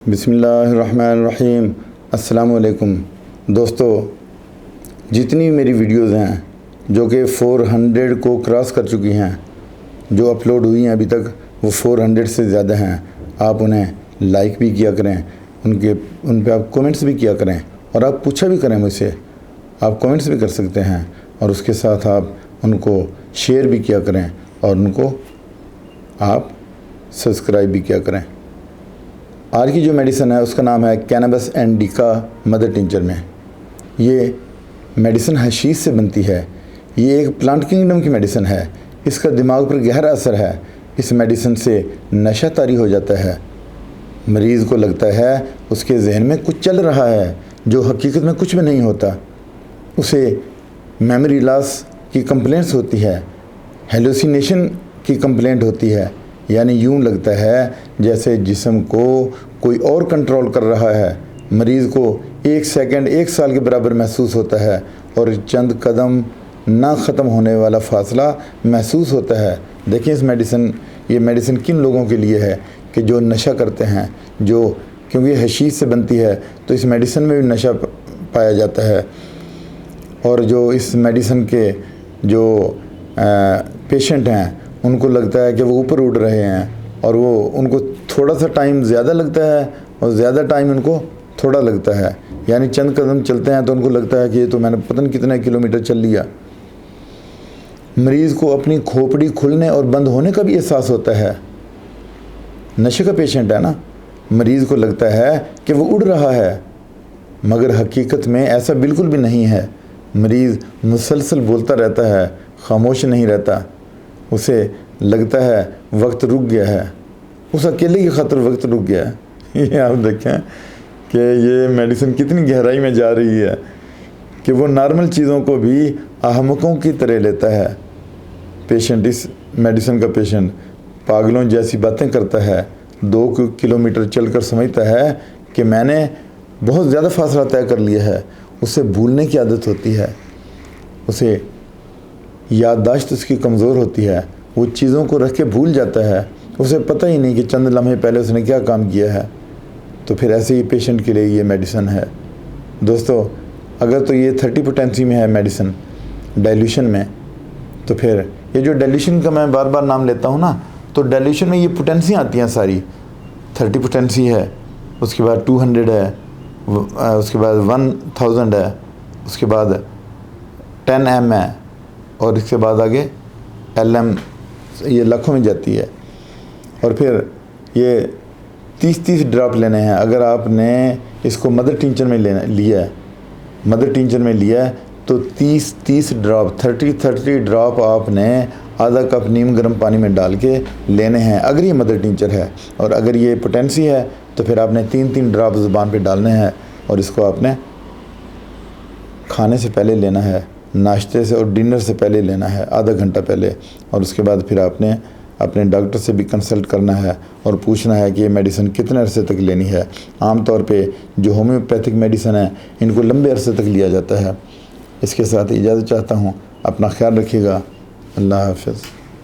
بسم اللہ الرحمن الرحیم۔ السلام علیکم دوستو، جتنی میری ویڈیوز ہیں جو کہ 400 کو کراس کر چکی ہیں، جو اپلوڈ ہوئی ہیں ابھی تک وہ 400 سے زیادہ ہیں، آپ انہیں لائک بھی کیا کریں، ان پہ آپ کومنٹس بھی کیا کریں اور آپ پوچھا بھی کریں مجھ سے، آپ کومنٹس بھی کر سکتے ہیں اور اس کے ساتھ آپ ان کو شیئر بھی کیا کریں اور ان کو آپ سبسکرائب بھی کیا کریں۔ آج کی جو میڈیسن ہے اس کا نام ہے کینابس انڈیکا مدر ٹنچر میں۔ یہ میڈیسن حشیش سے بنتی ہے، یہ ایک پلانٹ کنگڈم کی میڈیسن ہے، اس کا دماغ پر گہرا اثر ہے۔ اس میڈیسن سے نشہ طاری ہو جاتا ہے، مریض کو لگتا ہے اس کے ذہن میں کچھ چل رہا ہے جو حقیقت میں کچھ بھی نہیں ہوتا، اسے میموری لاس کی کمپلینٹس ہوتی ہے، ہیلوسینیشن کی کمپلینٹ ہوتی ہے، یعنی یوں لگتا ہے جیسے جسم کو کوئی اور کنٹرول کر رہا ہے۔ مریض کو 1 سیکنڈ 1 سال کے برابر محسوس ہوتا ہے اور چند قدم نہ ختم ہونے والا فاصلہ محسوس ہوتا ہے۔ دیکھیں یہ میڈیسن کن لوگوں کے لیے ہے کہ جو نشہ کرتے ہیں، کیونکہ یہ حشیش سے بنتی ہے تو اس میڈیسن میں بھی نشہ پایا جاتا ہے، اور جو اس میڈیسن کے جو پیشنٹ ہیں ان کو لگتا ہے کہ وہ اوپر اڑ رہے ہیں، اور ان کو تھوڑا سا ٹائم زیادہ لگتا ہے اور زیادہ ٹائم ان کو تھوڑا لگتا ہے، یعنی چند قدم چلتے ہیں تو ان کو لگتا ہے کہ یہ تو میں نے پتہ نہیں کتنے کلومیٹر چل لیا۔ مریض کو اپنی کھوپڑی کھلنے اور بند ہونے کا بھی احساس ہوتا ہے۔ نشے کا پیشنٹ ہے نا، مریض کو لگتا ہے کہ وہ اڑ رہا ہے، مگر حقیقت میں ایسا بالکل بھی نہیں ہے۔ مریض مسلسل بولتا رہتا ہے، خاموش نہیں رہتا، اسے لگتا ہے وقت رک گیا ہے، اس اکیلے کی خاطر وقت رک گیا ہے۔ یہ آپ دیکھیں کہ یہ میڈیسن کتنی گہرائی میں جا رہی ہے کہ وہ نارمل چیزوں کو بھی احمقوں کی طرح لیتا ہے۔ پیشنٹ، اس میڈیسن کا پیشنٹ پاگلوں جیسی باتیں کرتا ہے، 2 کلومیٹر چل کر سمجھتا ہے کہ میں نے بہت زیادہ فاصلہ طے کر لیا ہے۔ اسے بھولنے کی عادت ہوتی ہے، اسے یادداشت اس کی کمزور ہوتی ہے، وہ چیزوں کو رکھ کے بھول جاتا ہے، اسے پتہ ہی نہیں کہ چند لمحے پہلے اس نے کیا کام کیا ہے۔ تو پھر ایسے ہی پیشنٹ کے لیے یہ میڈیسن ہے۔ دوستو، اگر تو یہ 30 پوٹینسی میں ہے میڈیسن ڈائلیوشن میں، تو پھر یہ جو ڈائلیوشن کا میں بار بار نام لیتا ہوں نا، تو ڈائلیوشن میں یہ پوٹینسیاں آتی ہیں ساری، 30 پوٹینسی ہے، اس کے بعد 200 ہے، اس کے بعد 1000 ہے، اس کے بعد 10 m ہے، اور اس کے بعد آگے LM، یہ لاکھوں میں جاتی ہے۔ اور پھر یہ 30 ڈراپ لینے ہیں۔ اگر آپ نے اس کو مدر ٹنچر میں لیا ہے تو 30 ڈراپ 30 ڈراپ آپ نے آدھا کپ نیم گرم پانی میں ڈال کے لینے ہیں، اگر یہ مدر ٹنچر ہے۔ اور اگر یہ پوٹینسی ہے تو پھر آپ نے 3 ڈراپ زبان پہ ڈالنے ہیں، اور اس کو آپ نے کھانے سے پہلے لینا ہے، ناشتے سے اور ڈنر سے پہلے لینا ہے، آدھا گھنٹہ پہلے، اور اس کے بعد پھر آپ نے اپنے ڈاکٹر سے بھی کنسلٹ کرنا ہے اور پوچھنا ہے کہ یہ میڈیسن کتنے عرصے تک لینی ہے۔ عام طور پہ جو ہومیوپیتھک میڈیسن ہے ان کو لمبے عرصے تک لیا جاتا ہے۔ اس کے ساتھ اجازت چاہتا ہوں، اپنا خیال رکھیے گا، اللہ حافظ۔